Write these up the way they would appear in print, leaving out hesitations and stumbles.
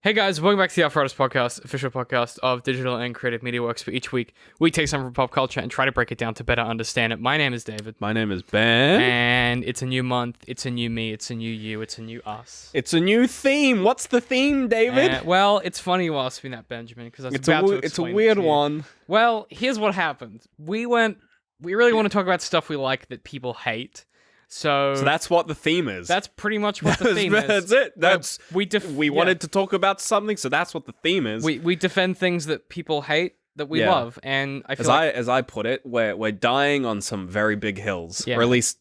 Hey guys, welcome back to the Outriders podcast, official podcast of digital and creative media works. For each week, we take something from pop culture and try to break it down to better understand it. My name is David. My name is Ben. And it's a new month, it's a new me, it's a new you, it's a new us. It's a new theme. What's the theme, David? Well, it's funny you asked me that, Benjamin, because I was about to explain it's a weird it to you. one. Well, here's what happened. We really want to talk about stuff we like that people hate. So that's what the theme is. That's pretty much what the theme is. That's it. We yeah. wanted to talk about something, so that's what the theme is. We defend things that people hate that we love, and I feel as I put it, we're dying on some very big hills, or at least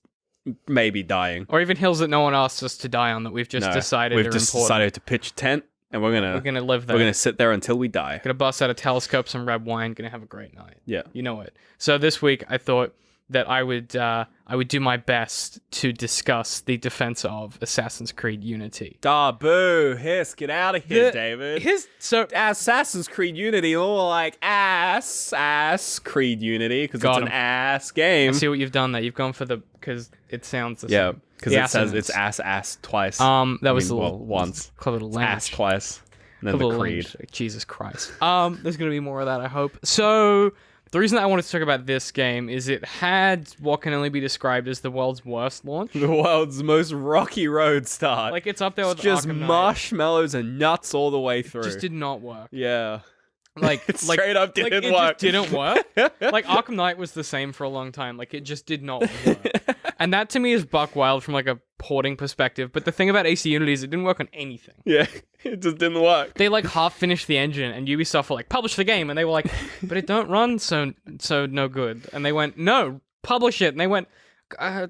maybe dying, or even hills that no one asked us to die on that we've just decided we've just decided to pitch a tent, and we're gonna live there. We're gonna sit there until we die. Gonna bust out a telescope, some red wine, gonna have a great night. Yeah, you know it. So this week I thought that I would do my best to discuss the defense of Assassin's Creed Unity. Boo! Hiss, get out of here, David. Assassin's Creed Unity, all like ass Creed Unity, because it's an ass game. I see what you've done there. You've gone for because it sounds the same. Yeah, because it says it's ass twice. That was once. Clever little language. Ass twice. And then the Creed. Jesus Christ. There's gonna be more of that, I hope. So the reason I wanted to talk about this game is it had what can only be described as the world's worst launch. The world's most rocky road start. Like, it's up there with just Arkham Knight. Marshmallows and nuts all the way through. It just did not work. Yeah. It straight up didn't work. It just didn't work. Like, Arkham Knight was the same for a long time. Like, it just did not work. And that to me is buck wild from like a porting perspective. But the thing about AC Unity is it didn't work on anything. Yeah, it just didn't work. They like half finished the engine, and Ubisoft were like, publish the game, and they were like, but it don't run, so no good. And they went, no, publish it, and they went,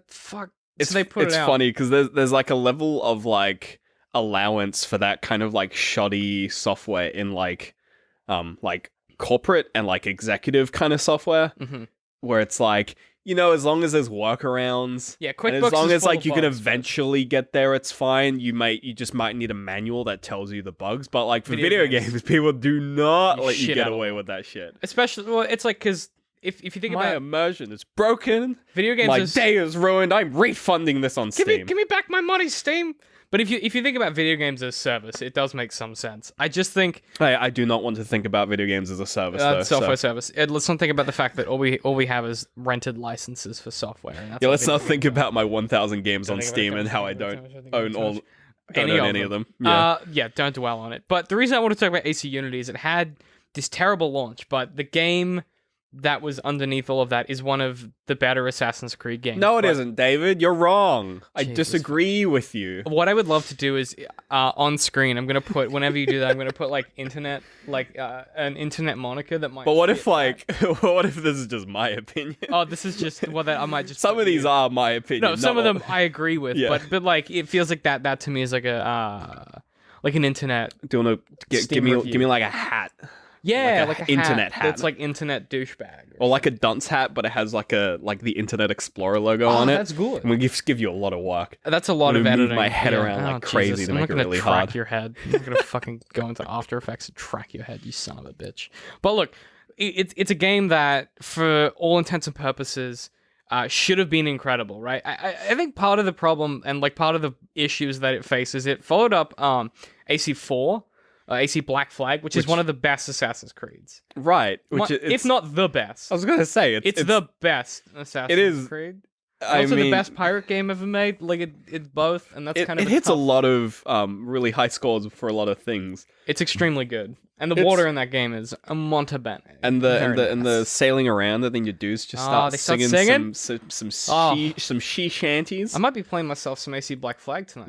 fuck. So they put it out. It's funny because there's like a level of like allowance for that kind of like shoddy software in like corporate and like executive kind of software, where it's like, you know, as long as there's workarounds, QuickBooks, as long as like you can eventually get there, it's fine. You just might need a manual that tells you the bugs, but like for video games, people do not let you get away with that shit. Especially, well, it's like, because if you think about my immersion is broken, video games, my day is ruined. I'm refunding this on Steam. Give me back my money, Steam. But if you think about video games as service, it does make some sense. I just think I do not want to think about video games as a service. Software service. Let's not think about the fact that all we have is rented licenses for software. And that's let's not think about my 1,000 games on Steam and how I don't own any of them. Don't dwell on it. But the reason I want to talk about AC Unity is it had this terrible launch, but the game that was underneath all of that is one of the better Assassin's Creed games. No, it isn't, David. You're wrong. I disagree with you. What I would love to do is on screen, I'm going to put, whenever you do that, I'm going to put like internet, an internet moniker that might. But what if what if this is just my opinion? Oh, this is just I might just. Some of these are my opinion. No, some of them I agree with. Yeah. But like it feels like that to me is like an internet. Do you want to give me like a hat? Yeah, like an internet hat. It's like internet douchebag. Or like a dunce hat, but it has like the Internet Explorer logo on it. That's good. And we give you a lot of work. That's a lot of editing. Move my head around like crazy to make it really hard. I'm not gonna track your head. I'm not gonna fucking go into After Effects and track your head, you son of a bitch. But look, it's a game that, for all intents and purposes, should have been incredible, right? I think part of the problem and like part of the issues that it faces, it followed up AC4. AC Black Flag, which is one of the best Assassin's Creeds. Right. If not the best. I was going to say, it's the best Assassin's Creed. Also the best pirate game ever made. Like, it's both, and that's kind of it hits a lot of really high scores for a lot of things. It's extremely good. And the water in that game is a monte bene. And the sailing around, the thing you do is just start singing some she shanties. I might be playing myself some AC Black Flag tonight.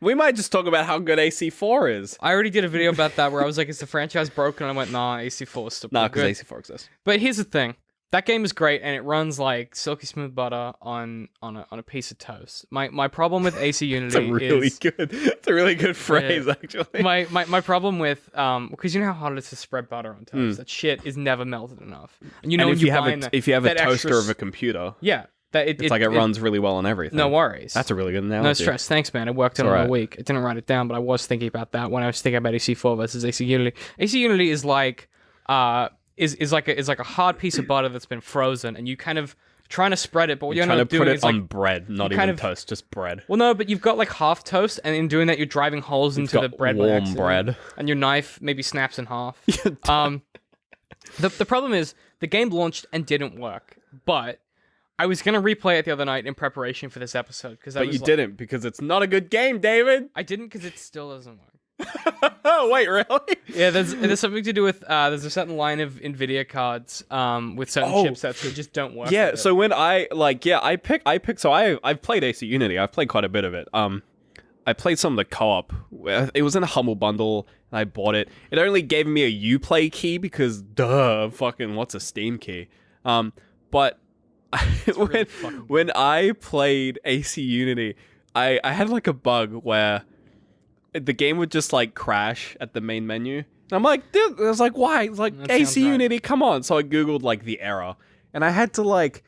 We might just talk about how good AC4 is. I already did a video about that where I was like, is the franchise broken? And I went, nah, AC4 is still pretty good. Nah, because AC4 exists. But here's the thing. That game is great, and it runs like silky smooth butter on a piece of toast. My problem with AC Unity It's a really good phrase, actually. My problem with because you know how hard it is to spread butter on toast. That shit is never melted enough. And you know, if you have a toaster of a computer, it's like it runs really well on everything. No worries. That's a really good analogy. No stress. Thanks, man. I worked on it all week. I didn't write it down, but I was thinking about that when I was thinking about AC4 versus AC Unity. AC Unity is like is like a hard piece of butter that's been frozen, and you kind of trying to spread it, but what You're you're trying not to doing put it is on like, bread, not you even kind of- toast, just bread. well, no, but you've got like half toast, and in doing that, you're driving holes into the got bread by warm accident, bread. and your knife maybe snaps in half. The problem is the game launched and didn't work, but I was gonna replay it the other night in prepreration for this episode because But you didn't, because it's not a good game, David! I didn't because it still doesn't work. Oh, wait, really? Yeah, there's something to do with there's a certain line of Nvidia cards with certain chipsets that just don't work. Yeah, with so when I picked so I've played AC Unity. I've played quite a bit of it. I played some of the co-op. It was in a Humble Bundle, and I bought it. It only gave me a Uplay key because fucking what's a Steam key? But when I played AC Unity, I had like a bug where the game would just like crash at the main menu. And I'm like, dude, I was like, why? It's like, That AC sounds right. Unity, come on. So I Googled like the error, and I had to like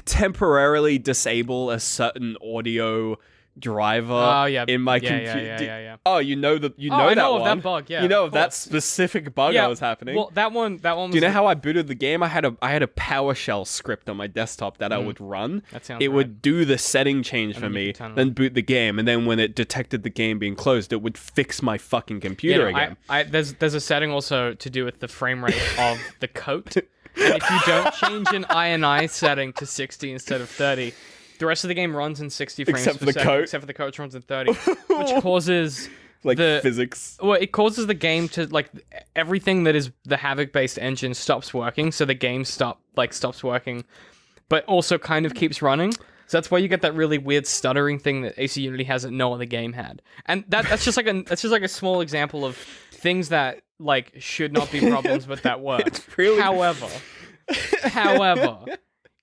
temporarily disable a certain audio driver in my computer. Yeah. Oh, you know that I that know one. of that bug, yeah, You know of of that course. specific bug that was happening. Well, that one was Do you know how I booted the game? I had a PowerShell script on my desktop that I would run. That sounds it right. would do the setting change for then you me, could turn it then on. boot the game, and then when it detected the game being closed, it would fix my fucking computer again. There's a setting also to do with the frame rate of the coat, and if you don't change an INI setting to 60 instead of 30, the rest of the game runs in 60 frames Except per for the second, coat. except for the coat, which runs in 30, which causes Like the physics. Well, it causes the game to like everything that is the Havoc-based engine stops working, so the game stops working, but also kind of keeps running. So that's why you get that really weird stuttering thing that AC Unity has that no other game had, and that's just like a small example of things that like should not be problems, but that work. really- However,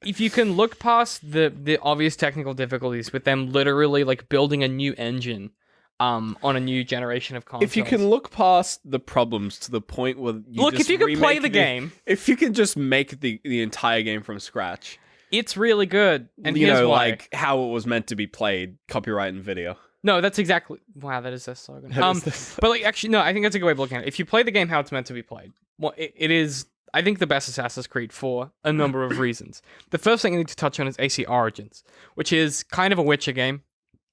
if you can look past the obvious technical difficulties with them literally like building a new engine on a new generation of consoles. If you can look past the problems to the point where If you can play the game, if you can just make the entire game from scratch, it's really good. And you here's know, why. like how it was meant to be played, copyright and video. No, that's exactly... Wow, that is their slogan. That is their slogan. But, like, actually, no, I think that's a good way of looking at it. If you play the game how it's meant to be played, well, it is, I think, the best Assassin's Creed for a number of reasons. The first thing I need to touch on is AC Origins, which is kind of a Witcher game.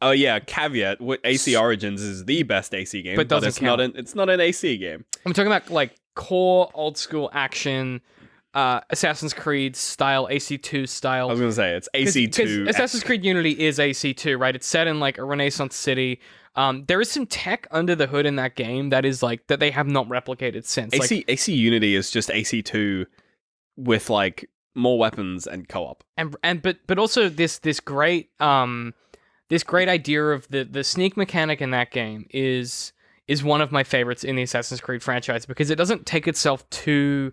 Oh yeah, caveat: AC Origins is the best AC game, But doesn't it's count. not an AC game. I'm talking about, like, core, old-school action, Assassin's Creed style, AC2 style. I was gonna say it's 'Cause AC2. Assassin's Creed Unity is AC2, right? It's set in like a Renaissance city. There is some tech under the hood in that game that is like that they have not replicated since. AC Unity is just AC2 with like more weapons and co-op. But also this great idea of the sneak mechanic in that game is one of my favorites in the Assassin's Creed franchise because it doesn't take itself too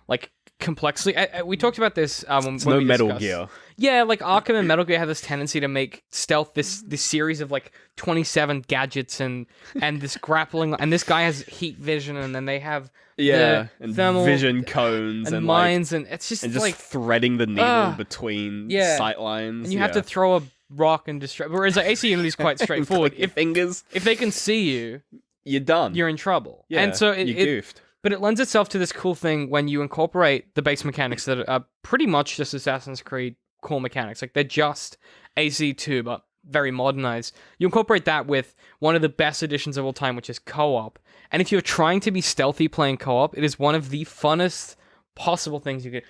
like complexly. We talked about this when No we Metal discussed- Gear. Yeah, like Arkham and Metal Gear have this tendency to make stealth this series of like 27 gadgets and this grappling, and this guy has heat vision, and then they have Yeah, the and thermal vision cones and and mines, and it's just, and just like, threading the needle between yeah. sight lines. and you have to throw a rock and distract. Whereas like, AC Unity is quite straightforward. Click your fingers, If they can see you, you're done. you're in trouble. yeah, And so you it goofed. but it lends itself to this cool thing when you incorporate the base mechanics that are pretty much just Assassin's Creed core mechanics. Like they're just AC2, but very modernized. You incorporate that with one of the best additions of all time, which is co-op. And if you're trying to be stealthy playing co-op, it is one of the funnest possible things you could.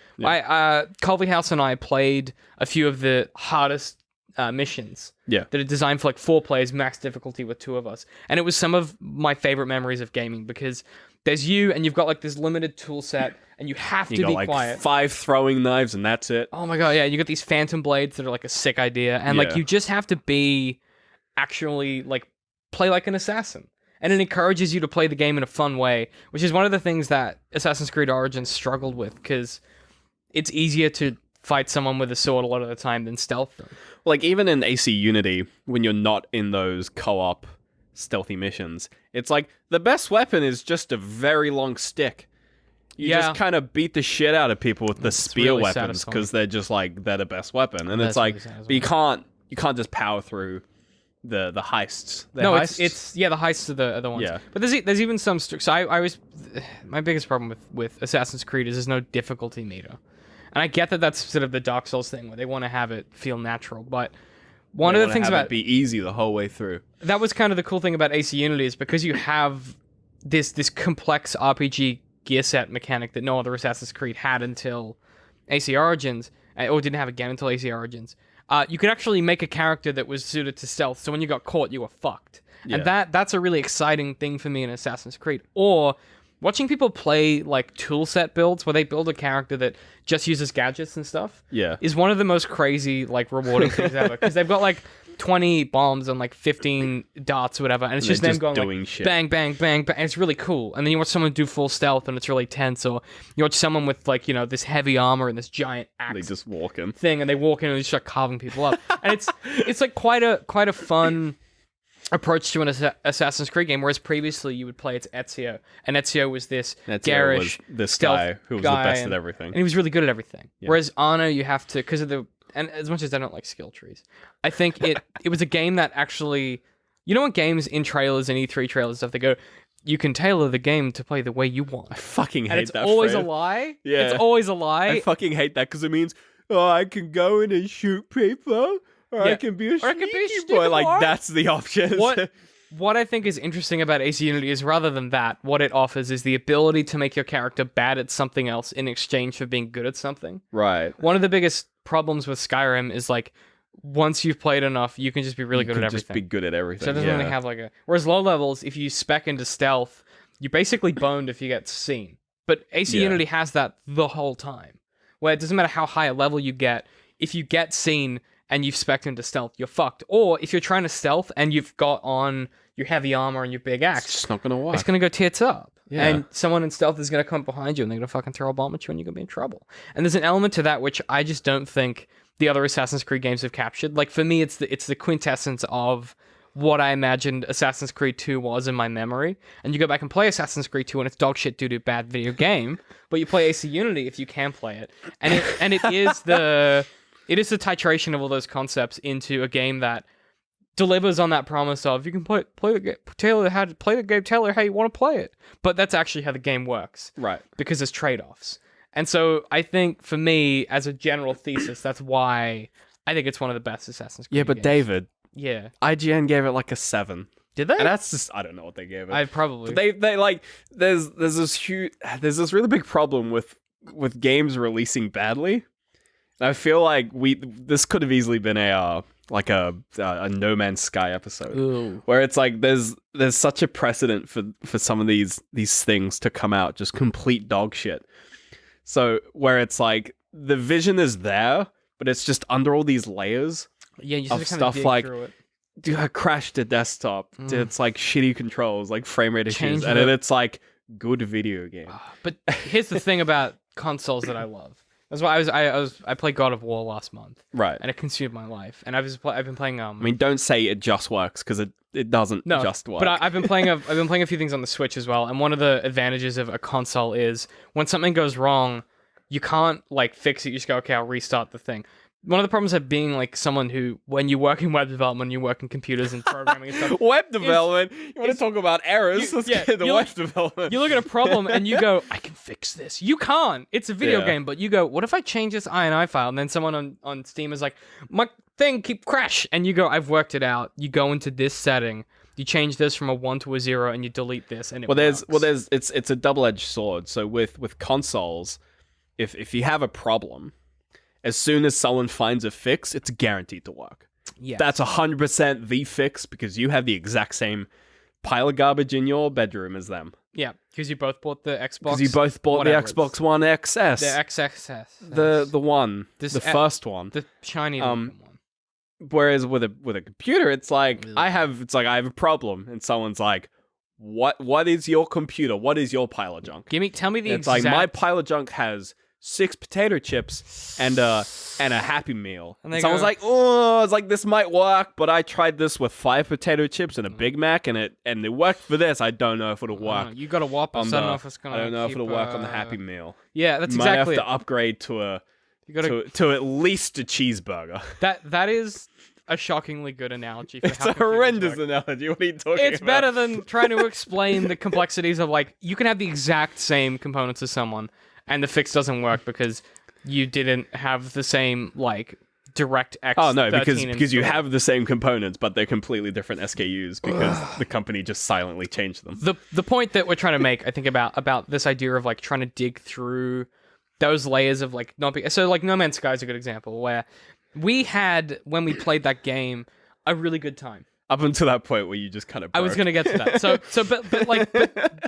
Colby House and I played a few of the hardest missions. Yeah. That are designed for like 4 players, max difficulty with 2 of us. And it was some of my favorite memories of gaming because there's you and you've got like this limited tool set and you have You to got be like quiet. 5 throwing knives and that's it. Oh my god, yeah, you got these phantom blades that are like a sick idea. And like Yeah. you just have to be actually like play like an assassin. And it encourages you to play the game in a fun way, which is one of the things that Assassin's Creed Origins struggled with because it's easier to fight someone with a sword a lot of the time than stealth them. Like even in AC Unity, when you're not in those co-op stealthy missions, it's like the best weapon is just a very long stick. You Yeah. just kind of beat the shit out of people with the spear really weapons satisfying. because they're just like they're the best weapon, and That's it's like really but you can't just power through the heists. They're No, heists? it's the heists are the ones. Yeah. But there's even some. So I always my biggest problem with Assassin's Creed is there's no difficulty meter, And I get that that's sort of the Dark Souls thing where they want to have it feel natural, but one of the things about it be easy the whole way through. That was kind of the cool thing about AC Unity is because you have this complex RPG gear set mechanic that no other Assassin's Creed had until AC Origins, or didn't have again until AC Origins. You could actually make a character that was suited to stealth, so when you got caught, you were fucked. Yeah. And that's a really exciting thing for me in Assassin's Creed. Or watching people play like tool set builds where they build a character that just uses gadgets and stuff is one of the most crazy, like, rewarding things ever. Because they've got like 20 bombs and like 15 darts or whatever, and it's just them going doing like shit. Bang, bang, bang, bang. And it's really cool. And then you watch someone do full stealth and it's really tense, or you watch someone with like, this heavy armor and this giant axe. They just walk in. Thing, and they walk in and they start carving people up. And it's like quite a fun approach to an Assassin's Creed game, whereas previously you would play Ezio, and Ezio was this garish this guy who was the best at everything, and he was really good at everything. Yeah. Whereas Anno, you have to, because of and as much as I don't like skill trees, I think it was a game that actually, when games in trailers and E3 trailers stuff, they go, you can tailor the game to play the way you want. I fucking hate and it's that. Always phrase. A lie. Yeah, it's always a lie. I fucking hate that because it means I can go in and shoot people. Or I can be a sneaky boy. Like, that's the option. What I think is interesting about AC Unity is, rather than that, what it offers is the ability to make your character bad at something else in exchange for being good at something. Right. One of the biggest problems with Skyrim is, like, once you've played enough, you can just be really good at everything. Just be good at everything. So it doesn't really have, like, Whereas low levels, if you spec into stealth, you're basically boned if you get seen. But AC Unity has that the whole time. Where it doesn't matter how high a level you get, if you get seen and you've spec'd into stealth, you're fucked. Or if you're trying to stealth and you've got on your heavy armor and your big axe, it's just not gonna work. It's gonna go tits up. Yeah. And someone in stealth is gonna come behind you and they're gonna fucking throw a bomb at you and you're gonna be in trouble. And there's an element to that which I just don't think the other Assassin's Creed games have captured. Like, for me, it's the quintessence of what I imagined Assassin's Creed 2 was in my memory. And you go back and play Assassin's Creed 2 and it's dog shit doo-doo bad video game, but you play AC Unity if you can play it. And it is the titration of all those concepts into a game that delivers on that promise of you can play the game, tailor how you want to play it. But that's actually how the game works. Right. Because there's trade-offs. And so I think for me, as a general thesis, that's why I think it's one of the best Assassin's Creed games. David. Yeah. IGN gave it like a 7. Did they? And that's just, I don't know what they gave it. I probably. But they like, there's this really big problem with games releasing badly. I feel like this could have easily been a No Man's Sky episode. Ooh. Where it's like there's such a precedent for some of these things to come out just complete dog shit. So where it's like the vision is there, but it's just under all these layers of stuff like, dude, I crashed the desktop. Dude, it's like shitty controls, like frame rate issues, and then it's like good video game. But here's the thing about consoles that I love. That's why I played God of War last month, right? And it consumed my life. And I've been playing. I mean, don't say it just works because it doesn't just work. But I've been playing a few things on the Switch as well. And one of the advantages of a console is when something goes wrong, you can't like fix it. You just go, okay, I'll restart the thing. One of the problems of being like someone who, when you work in web development, you work in computers and programming and stuff. Web development? You want to talk about errors? Let's get into web development. You look at a problem and you go, I can fix this. You can't. It's a video game, but you go, what if I change this INI file? And then someone on Steam is like, my thing keep crash. And you go, I've worked it out. You go into this setting. You change this from a 1 to a 0 and you delete this and it works. It's a double-edged sword. So with consoles, if you have a problem, as soon as someone finds a fix, it's guaranteed to work. Yeah, that's 100% the fix because you have the exact same pile of garbage in your bedroom as them. Yeah, because you both bought the Xbox. Because you both bought the Xbox One XS. The XXS. The one. The first one. The shiny one. Whereas with a computer, it's like I have a problem, and someone's like, "What is your computer? What is your pile of junk?" Tell me the exact. It's like my pile of junk has 6 potato chips and a Happy Meal. And someone's like, oh, it's like this might work, but I tried this with 5 potato chips and a Big Mac, and it worked for this. I don't know if it'll work. You got a Whopper, so I don't know if it's gonna. I don't know if it'll work on the Happy Meal. Yeah, that's you exactly. Might have to upgrade to to at least a cheeseburger. That is a shockingly good analogy. For it's a horrendous analogy. What are you talking about? It's better than trying to explain the complexities of like you can have the exact same components as someone. And the fix doesn't work because you didn't have the same like direct X. Oh no, 13 because you installed. have the same components, but they're completely different SKUs because the company just silently changed them. The point that we're trying to make, I think, about this idea of like trying to dig through those layers of like not be so like No Man's Sky is a good example where we had when we played that game a really good time. Up until that point where you just kind of broke. I was gonna get to that.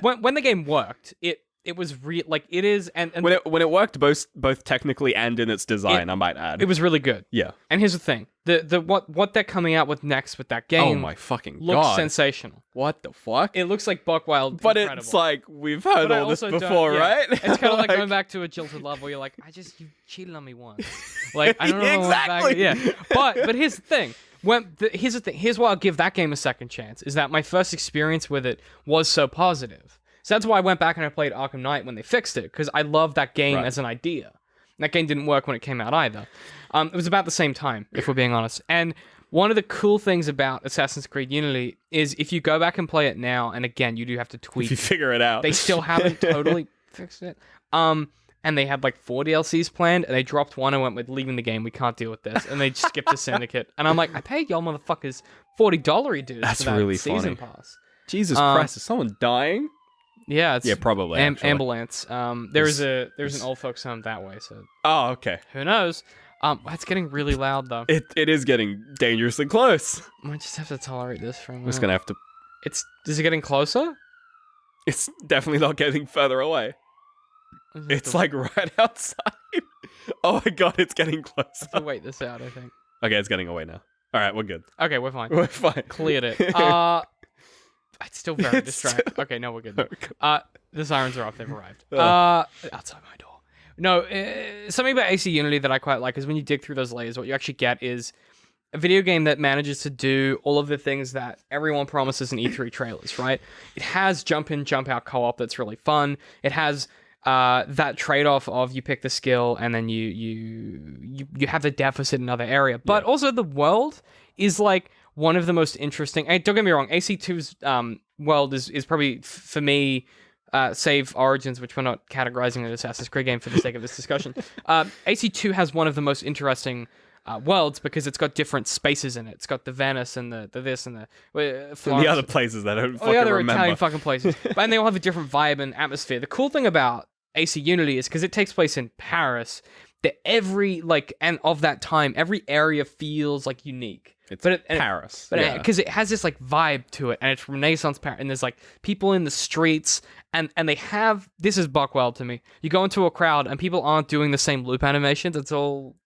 But when the game worked, it was like it is and when it worked both technically and in its design, I might add. it was really good. Yeah. And here's the thing: the what they're coming out with next with that game. Oh my fucking looks god! sensational. What the fuck? It looks like Buckwild, but incredible. it's like we've heard But I all this also before, don't- yeah. right? It's kind of like going back to a jilted love where you're like, you cheated on me once. Like I don't know. Exactly. Yeah. But here's the thing. Here's the thing. Here's why I'll give that game a second chance. Is that my first experience with it was so positive. So that's why I went back and I played Arkham Knight when they fixed it because I loved that game Right. as an idea. That game didn't work when it came out either. It was about the same time, if we're being honest. And one of the cool things about Assassin's Creed Unity is if you go back and play it now, and again, you do have to tweak. If you figure it out, They still haven't totally fixed it. And they had like 4 DLCs planned, and they dropped one and went with leaving the game. We can't deal with this, and they skipped the syndicate. And I'm like, I paid y'all motherfuckers $40 dues That's for that really season funny. pass. Jesus Christ, is someone dying? Yeah, it's Yeah, probably. actually. ambulance. There's an old folks home that way, so Oh, okay. who knows? It's getting really loud though. It is getting dangerously close. I might just have to tolerate this for a I'm minute. just gonna have to. Is it getting closer? It's definitely not getting further away. It's like right outside. Oh my god, it's getting I closer. have to wait this out, I think. Okay, it's getting away now. All right, we're good. Okay, we're fine. We're fine. Cleared it. It's still very distracting. Okay, no, we're good. The sirens are off. They've arrived. Outside my door. No, something about AC Unity that I quite like is when you dig through those layers, what you actually get is a video game that manages to do all of the things that everyone promises in E3 trailers, right? It has jump in, jump out co-op that's really fun. It has that trade-off of you pick the skill and then you have the deficit in another area. But also the world is like one of the most interesting. Hey, don't get me wrong, AC2's world is probably for me. Save Origins, which we're not categorizing an Assassin's Creed game for the sake of this discussion. AC2 has one of the most interesting worlds because it's got different spaces in it. It's got the Venice and the this and the Florence. And the other places that I don't all fucking the other remember. Italian fucking places. And they all have a different vibe and atmosphere. The cool thing about AC Unity is because it takes place in Paris, that every and of that time, every area feels like unique. It's and Paris. But because it has this like vibe to it, and it's Renaissance Paris, and there's like people in the streets, and they have this is Buckwild to me. You go into a crowd, and people aren't doing the same loop animations. It's all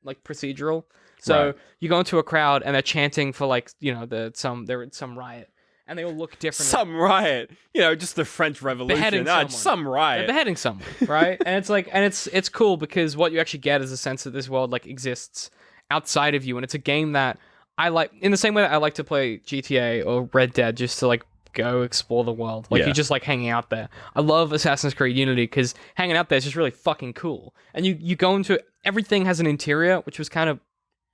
like procedural. So Right. you go into a crowd, and they're chanting for like they're at some riot, and they all look different. Some riot. Just the French Revolution. Beheading Just some they're riot. beheading someone, right? And it's like, and it's cool because what you actually get is a sense that this world like exists outside of you, and it's a game that I like in the same way that I like to play GTA or Red Dead just to like go explore the world. Like Yeah. you're just like hanging out there. I love Assassin's Creed Unity because hanging out there is just really fucking cool. And you go into everything has an interior, which was kind of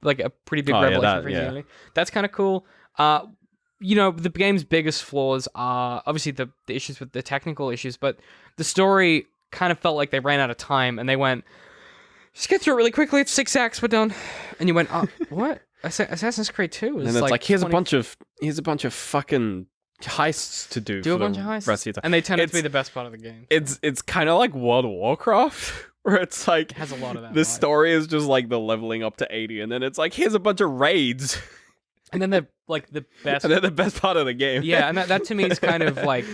like a pretty big revelation for Unity. That's kind of cool. The game's biggest flaws are obviously the issues with the technical issues, but the story kind of felt like they ran out of time and they went, just get through it really quickly. It's 6 acts, we're done. And you went, oh, what? Assassin's Creed 2 is And it's like here's 20 a bunch of fucking heists to do. do for a bunch the of heists, rest of the time. and they turned out to be It's- the best part of the game. It's kind of like World of Warcraft, where it's like It has a lot of that. the vibe. story is just like the leveling up to 80, and then it's like here's a bunch of raids, And then they're like the best. and they're the best part of the game. Yeah, and that to me is kind of like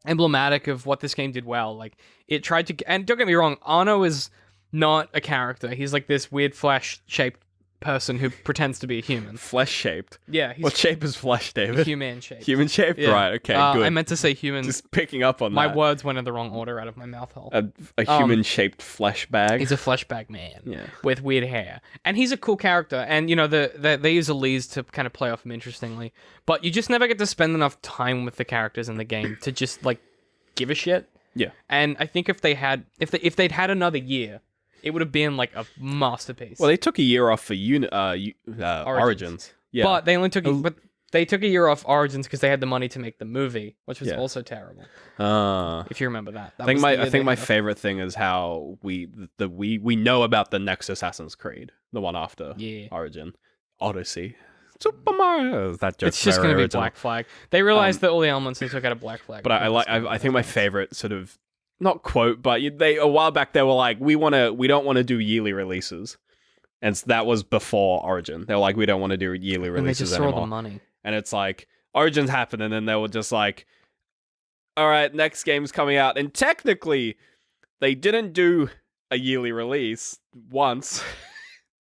emblematic of what this game did well. Like it tried to, and don't get me wrong, Arno is not a character. He's like this weird flesh-shaped person who pretends to be a human. Flesh shaped. Yeah, he's What shape is flesh, David? human shaped. Human shaped. Yeah. Right. Okay. Good. I meant to say human. Just picking up on My that. words went in the wrong order out of my mouth hole. A human shaped flesh bag. He's a flesh bag man Yeah. with weird hair, and he's a cool character. And they use Elise to kind of play off him interestingly, but you just never get to spend enough time with the characters in the game to just like give a shit. Yeah. And I think if they'd had another year, it would have been like a masterpiece. Well, they took a year off for Origins. Yeah. But they only took. But They took a year off Origins because they had the money to make the movie, which was Yeah. also terrible. I If you remember that. think my favorite thing is how we know about the next Assassin's Creed, the one after Origin, Odyssey, Super Mario. That joke's It's just very going to be original. Black Flag. They realized that all the elements they took out of Black Flag. But I think my favorite sort of not quote, but they a while back they were like, we don't want to do yearly releases, and that was before Origin. They were like, we don't want to do yearly releases and they just throw anymore. the money. And it's like Origins happened, and then they were just like, all right, next game's coming out, and technically they didn't do a yearly release once.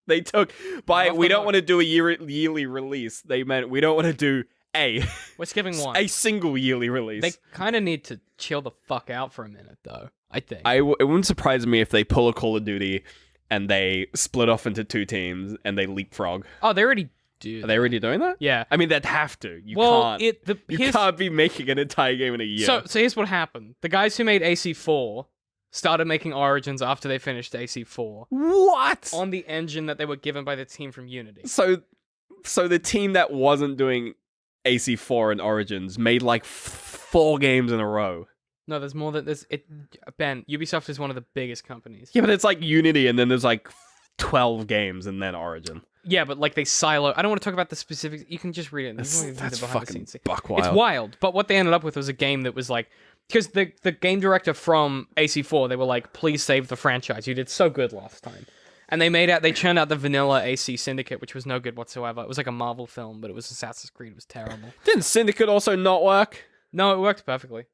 They took we don't want to do a yearly release. They meant we don't want to do we're skipping one. a single yearly release. They kind of need to chill the fuck out for a minute, though. I think. It wouldn't surprise me if they pull a Call of Duty and they split off into 2 teams and they leapfrog. Oh, they already do. Are they already doing that? Yeah. I mean, they'd have to. You Here's- can't be making an entire game in a year. So here's what happened. The guys who made AC4 started making Origins after they finished AC4 what? on the engine that they were given by the team from Unity. So the team that wasn't doing AC4 and Origins made like 4 games in a row. No, there's more than this. Ben, Ubisoft is one of the biggest companies. Yeah, but it's like Unity, and then there's like 12 games, and then Origin. Yeah, but like they silo. I don't want to talk about the specifics. You can just read it. That's fucking buck wild. It's wild. But what they ended up with was a game that was like, because the game director from AC4, they were like, please save the franchise. You did so good last time. And they churned out the vanilla AC Syndicate, which was no good whatsoever. It was like a Marvel film, but it was Assassin's Creed. It was terrible. Didn't Syndicate also not work? No, it worked perfectly.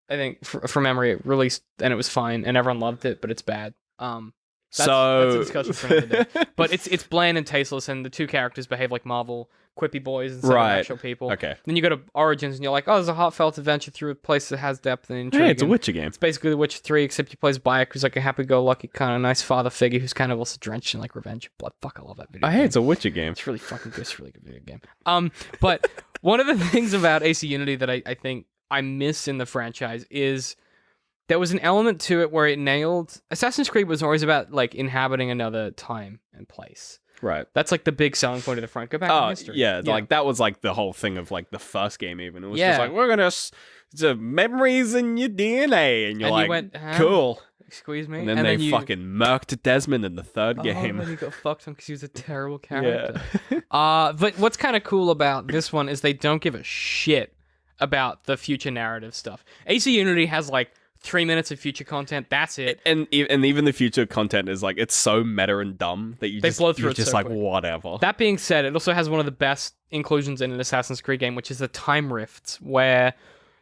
I think from memory, it released and it was fine, and everyone loved it, but it's bad. That's a discussion for another day. But it's bland and tasteless, and the 2 characters behave like Marvel quippy boys instead of actual people. Okay. Then you go to Origins, and you're like, oh, there's a heartfelt adventure through a place that has depth and intrigue. Hey, it's a Witcher game. It's basically The Witcher 3, except you play as Bayek, who's like a happy-go-lucky kind of nice father figure who's kind of also drenched in like revenge and blood. Fuck, I love that video game. Hey, it's a Witcher game. It's really fucking good. It's a really good video game. But one of the things about AC Unity that I think I miss in the franchise is there was an element to it where it nailed... Assassin's Creed was always about like inhabiting another time and place. Right. That's like the big selling point of the front. Go back in history. Yeah, like that was like the whole thing of like the first game even. It was just like, we're gonna... It's memories in your DNA. And you're like, you went, cool. Excuse me? And then they fucking murked Desmond in the third game. And then he got fucked on because he was a terrible character. But what's kind of cool about this one is they don't give a shit about the future narrative stuff. AC Unity has like 3 minutes of future content. That's it. And even the future content is like, it's so meta and dumb that you blow through you're it just so like, quick. whatever. That being said, it also has one of the best inclusions in an Assassin's Creed game, which is the time rifts, where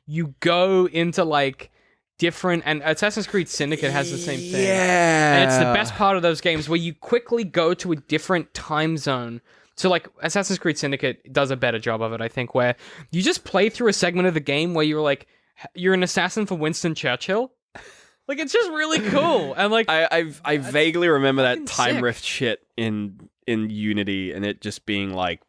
you go into like different, and Assassin's Creed Syndicate has the same thing. Yeah. And it's the best part of those games where you quickly go to a different time zone. So like Assassin's Creed Syndicate does a better job of it, I think, where you just play through a segment of the game where you're like, you're an assassin for Winston Churchill. Like, it's just really cool. And like, I vaguely remember that time sick. rift shit in Unity, and it just being like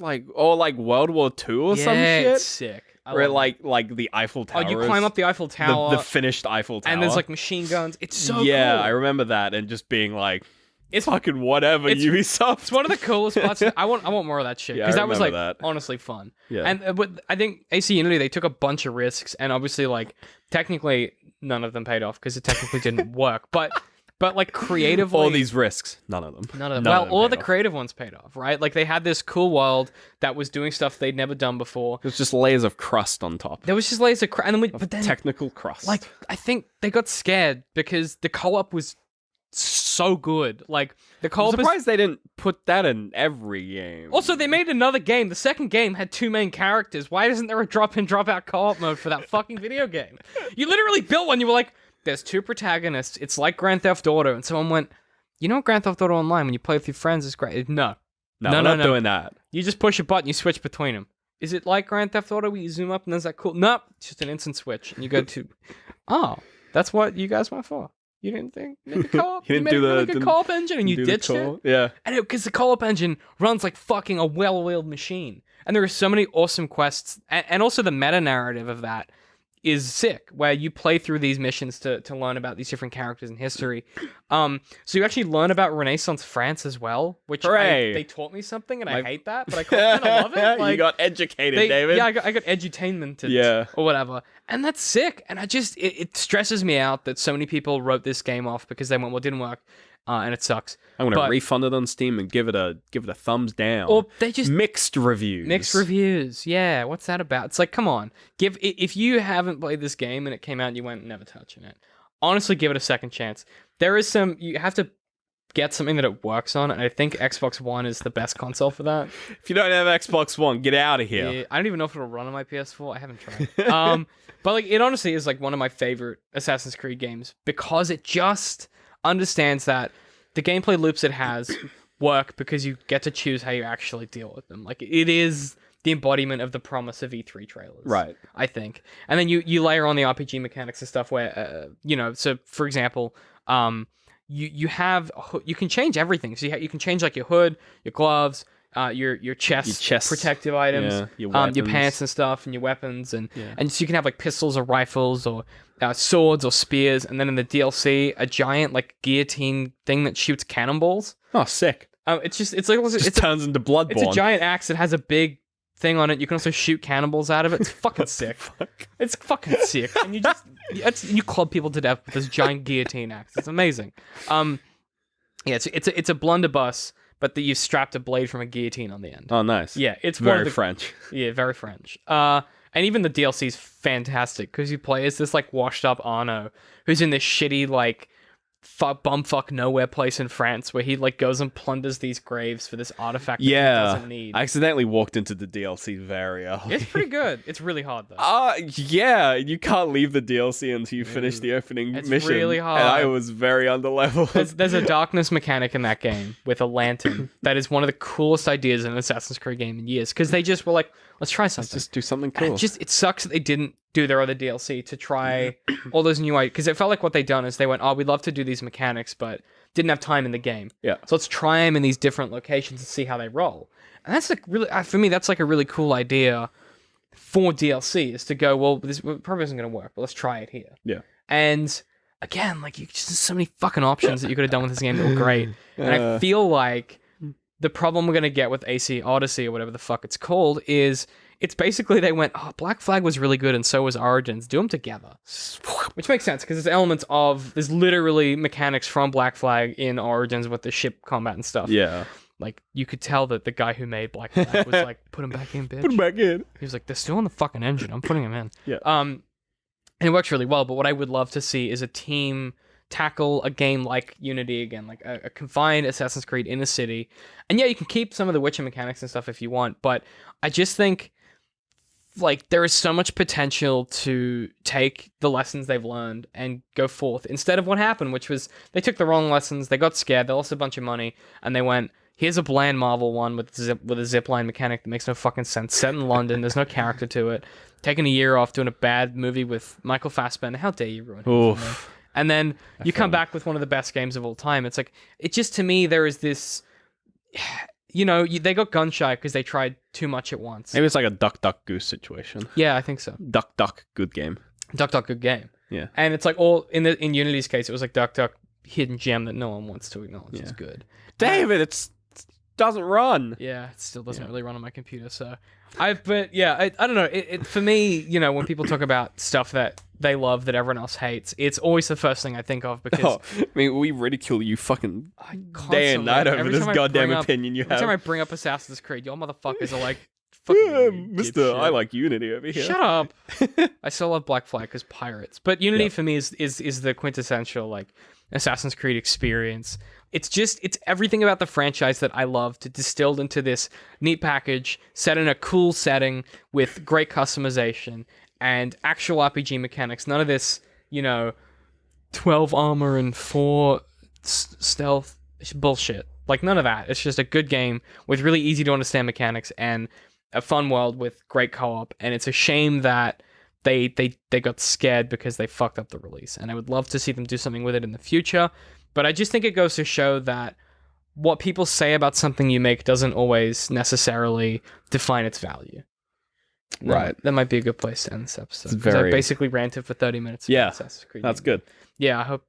or like World War II or some shit. It's sick. Where like the Eiffel Tower. Oh, you climb up the Eiffel Tower. The finished Eiffel Tower. And there's like machine guns. It's so cool. Yeah, I remember that, and just being like, it's fucking whatever, Ubisoft. It's one of the coolest parts. I want more of that shit, because that was like honestly fun. Yeah. And but I think AC Unity, they took a bunch of risks, and obviously like technically none of them paid off because it technically didn't work. But like creatively, all these risks, none of them. None of them. Well, all the creative ones paid off, right? Like they had this cool world that was doing stuff they'd never done before. It was just layers of crust on top. There was just layers of crust, and then but then technical crust. Like I think they got scared because the co-op was so good. Like the co-op. I'm surprised they didn't put that in every game. Also, they made another game. The second game had 2 main characters. Why isn't there a drop-in, drop-out co-op mode for that fucking video game? You literally built one. You were like, there's 2 protagonists. It's like Grand Theft Auto. And someone went, you know, Grand Theft Auto Online, when you play with your friends, is great. No, we're not doing that. You just push a button, you switch between them. Is it like Grand Theft Auto where you zoom up and there's that cool? Nope, it's just an instant switch. And you go to, that's what you guys went for. You didn't think the co-op? You didn't do the really co-op engine, and you ditched it. Yeah, and because the co-op engine runs like fucking a well-oiled machine, and there are so many awesome quests, and also the meta narrative of that is sick, where you play through these missions to learn about these different characters in history. So you actually learn about Renaissance France as well, which they taught me something, and I hate that, but I kind of love it. Like, you got educated, David. Yeah, I got edutainmented, or whatever, and that's sick. And it stresses me out that so many people wrote this game off because they went, well, it didn't work. And it sucks. I'm gonna refund it on Steam and give it a thumbs down. Or they just mixed reviews. Yeah, what's that about? It's like, come on, if you haven't played this game and it came out and you went never touching it, honestly, give it a second chance. You have to get something that it works on, and I think Xbox One is the best console for that. If you don't have Xbox One, get out of here. Yeah, I don't even know if it'll run on my PS4. I haven't tried. But like, it honestly is like one of my favorite Assassin's Creed games because it just understands that the gameplay loops it has work because you get to choose how you actually deal with them. Like, it is the embodiment of the promise of E3 trailers, right? I think. And then you layer on the RPG mechanics and stuff where so for example, you can change everything. So you can change like your hood, your gloves, your chest protective items, your pants and stuff, and your weapons, and so you can have like pistols or rifles or swords or spears, and then in the DLC, a giant like guillotine thing that shoots cannonballs. Oh, sick! It turns into Bloodborne. It's a giant axe that has a big thing on it. You can also shoot cannonballs out of it. It's fucking sick. It's fucking sick, and you club people to death with this giant guillotine axe. It's amazing. It's a blunderbuss, but that you strapped a blade from a guillotine on the end. Oh, nice. Yeah, it's very French. Yeah, very French. And even the DLC is fantastic because you play as this like washed up Arno who's in this shitty like bumfuck nowhere place in France where he like goes and plunders these graves for this artifact that he doesn't need. I accidentally walked into the DLC very early. It's pretty good. It's really hard though. Yeah, you can't leave the DLC until you finish the opening mission. It's really hard. And I was very underleveled. There's a darkness mechanic in that game with a lantern that is one of the coolest ideas in an Assassin's Creed game in years because they just were like, let's try something. Let's just do something cool. It sucks that they didn't do their other DLC to try all those new ideas because it felt like what they'd done is they went, we'd love to do these mechanics, but didn't have time in the game. Yeah. So let's try them in these different locations and see how they roll. And that's like really, for me, that's like a really cool idea for DLC is to go, well, this probably isn't going to work, but let's try it here. Yeah. And again, like just so many fucking options that you could have done with this game that were great. And I feel like the problem we're going to get with AC Odyssey or whatever the fuck it's called is it's basically they went, Black Flag was really good and so was Origins. Do them together. Which makes sense because there's literally mechanics from Black Flag in Origins with the ship combat and stuff. Yeah. Like, you could tell that the guy who made Black Flag was like, put him back in, bitch. Put him back in. He was like, they're still in the fucking engine. I'm putting him in. Yeah. And it works really well, but what I would love to see is a team tackle a game like Unity again, like a confined Assassin's Creed in a city. And yeah, you can keep some of the Witcher mechanics and stuff if you want, but I just think like there is so much potential to take the lessons they've learned and go forth instead of what happened, which was they took the wrong lessons, they got scared, they lost a bunch of money, and they went, here's a bland Marvel one with a zipline mechanic that makes no fucking sense, set in London, there's no character to it, taking a year off doing a bad movie with Michael Fassbender, how dare you ruin him for me? And then you come back with one of the best games of all time. It's like, it just, to me, there is this, they got gun shy because they tried too much at once. Maybe it's like a Duck, Duck, Goose situation. Yeah, I think so. Duck, Duck, good game. Duck, Duck, good game. Yeah. And it's like all, in Unity's case, it was like Duck, Duck, hidden gem that no one wants to acknowledge. Yeah. It's good. David, it doesn't run. Yeah, it still doesn't really run on my computer, so... I don't know. It for me, when people talk about stuff that they love that everyone else hates, it's always the first thing I think of because we ridicule you fucking day and night over this goddamn opinion you have. Every time I bring up Assassin's Creed, y'all motherfuckers are like, Mister, I like Unity over here. Shut up. I still love Black Flag because pirates, but Unity for me is the quintessential like Assassin's Creed experience. It's everything about the franchise that I loved distilled into this neat package, set in a cool setting with great customization and actual RPG mechanics. None of this, 12 armor and 4 stealth bullshit. Like none of that. It's just a good game with really easy to understand mechanics and a fun world with great co-op. And it's a shame that they got scared because they fucked up the release. And I would love to see them do something with it in the future. But I just think it goes to show that what people say about something you make doesn't always necessarily define its value. Right. That might be a good place to end this episode. It's 'Cause I very- basically ranted for 30 minutes. About Yeah, Assassin's Creed That's Unity. good. Yeah, I hope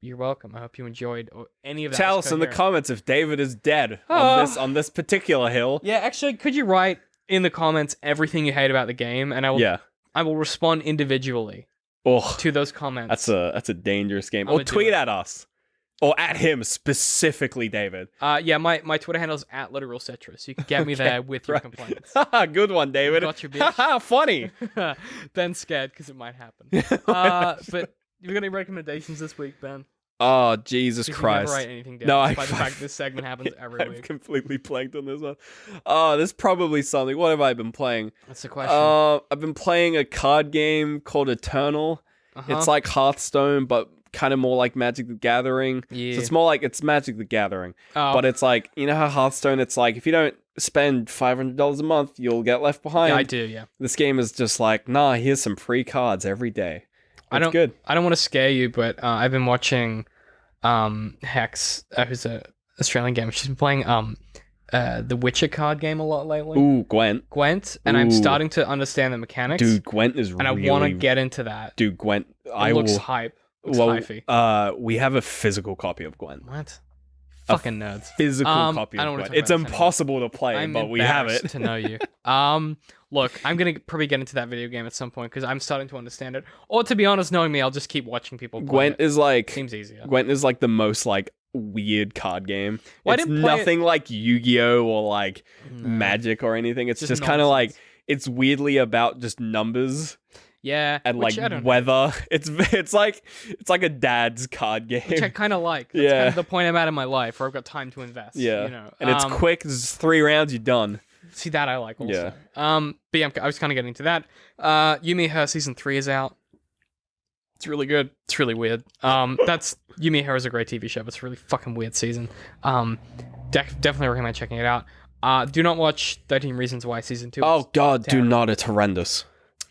you're welcome. I hope you enjoyed any of that. Tell us in the comments if David is dead on this particular hill. Yeah, actually, could you write in the comments everything you hate about the game, and I will respond individually Oh, to those comments. that's a dangerous game. I'm Or gonna do tweet it. at us. Or at him specifically, David. Yeah, my Twitter handle is @literalcitrus. You can get me there with your right. complaints. Good one, David. Gotcha, bitch. Funny. Ben's scared because it might happen. But you got any recommendations this week, Ben? Oh, Jesus Because Christ. You never write anything down. No, despite the fact this segment happens every I've week. completely blanked on this one. Oh, there's probably something. What have I been playing? That's the question. I've been playing a card game called Eternal. It's like Hearthstone, but kind of more like Magic the Gathering. Yeah. So it's more like it's Magic the Gathering. Oh. But it's like, you know how Hearthstone, it's like, if you don't spend $500 a month, you'll get left behind. Yeah, I do, yeah. This game is just like, nah, here's some free cards every day. It's good. I don't want to scare you, but I've been watching Hex, who's a Australian gamer. She's been playing the Witcher card game a lot lately. Ooh, Gwent, and I'm starting to understand the mechanics. Dude, Gwent is and I want to get into that. Dude, Gwent, It looks hype. Looks hyphy. We have a physical copy of Gwent. What? Fucking nerds. Physical copy I of don't wanna Gwent. talk It's about this impossible to play, I'm but we have embarrassed it. to know you. Look, I'm gonna probably get into that video game at some point because I'm starting to understand it. Or to be honest, knowing me, I'll just keep watching people play Gwent it. is like Seems easier. Gwent is like the most like weird card game. Well, I It's didn't play nothing like Yu-Gi-Oh or like No. Magic or anything. It's Just just kind of like nonsense. it's weirdly about just numbers Yeah, and which like I don't know. weather. It's like a dad's card game. Which I kind of like. That's kind of the point I'm at in my life where I've got time to invest. Yeah, you know? and it's quick. It's 3 rounds. You're done. See, that I like also. Yeah. But yeah, I was kind of getting to that. Yumi Her season 3 is out. It's really good. It's really weird. That's Yumi Her is a great TV show, but it's a really fucking weird season. Definitely recommend checking it out. Do not watch 13 Reasons Why season 2. Oh God, do terrible. not! It's horrendous.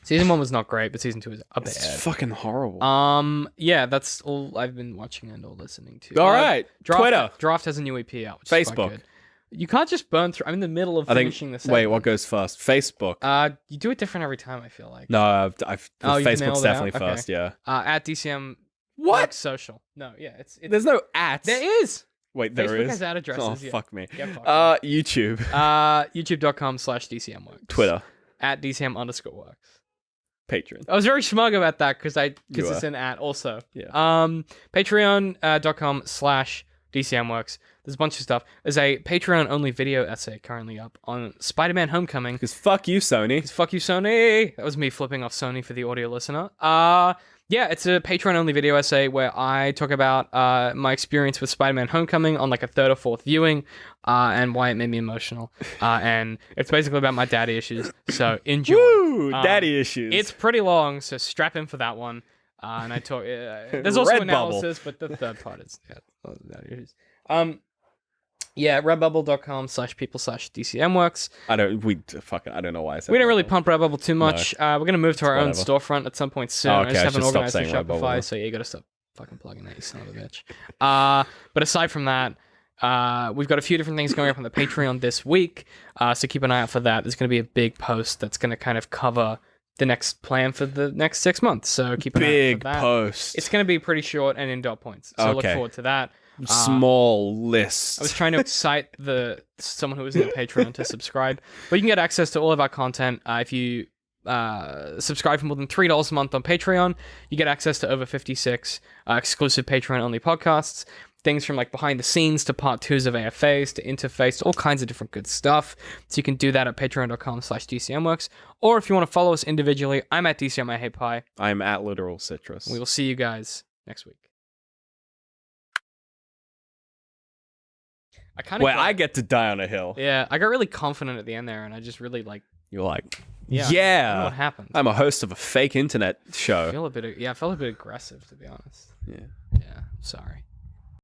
Season 1 was not great, but season 2 is a bit. It's fucking horrible. Yeah, that's all I've been watching and all listening to. All right, Twitter, Draft has a new EP out, which is quite Facebook. good. You can't just burn through. I'm in the middle of I think. finishing this. Wait, what goes first? Facebook. You do it different every time. I feel like. No, I've Oh, you've nailed Facebook's it definitely out? Okay. first. Yeah. At DCM. What? Social? No, yeah, it's There's no at. there is. Wait, there Facebook is. has ad addresses. Oh yeah. fuck me. Yeah, fuck YouTube. YouTube.com/DCMworks. Twitter. At DCM_works. Patreon. I was very smug about that because You it's were. an at also. Yeah. Patreon.com/DCMworks. There's a bunch of stuff. There's a Patreon only video essay currently up on Spider-Man Homecoming. Because fuck you, Sony. Because fuck you, Sony. That was me flipping off Sony for the audio listener. Yeah, it's a Patreon-only video essay where I talk about my experience with Spider-Man Homecoming on like a third or fourth viewing, and why it made me emotional. And it's basically about my daddy issues. So enjoy. Woo! Daddy issues. It's pretty long, so strap in for that one. And I talk. There's also Redbubble. analysis, but the third part is daddy issues. Yeah, redbubble.com/people/DCMworks. I don't know why I said We don't really Redbubble. put Redbubble too much. We're gonna move to our own Whatever. storefront at some point soon. Oh, I okay, just I haven't should stop organized for saying Redbubble Shopify, then. so you gotta stop fucking plugging that, you son of a bitch. But aside from that, we've got a few different things going up on the Patreon this week, so keep an eye out for that. There's gonna be a big post that's gonna kind of cover the next plan for the next 6 months. So keep an eye out Big for that. post. It's gonna be pretty short and in dot points. So look Okay. forward to that. Small list. I was trying to excite someone who was in the Patreon to subscribe, but you can get access to all of our content if you subscribe for more than $3 a month on Patreon. You get access to over 56 exclusive Patreon only podcasts, things from like behind the scenes to part 2s of AFAs to interface to all kinds of different good stuff. So you can do that at patreon.com/DCMworks, or if you want to follow us individually, I'm at DCM I Hate Pie. I'm at Literal Citrus. We will see you guys next week. I get to die on a hill. Yeah, I got really confident at the end there, and I just really like. You're like, I don't know what happened. I'm a host of a fake internet I show. felt a bit aggressive, to be honest. Yeah. Yeah, sorry.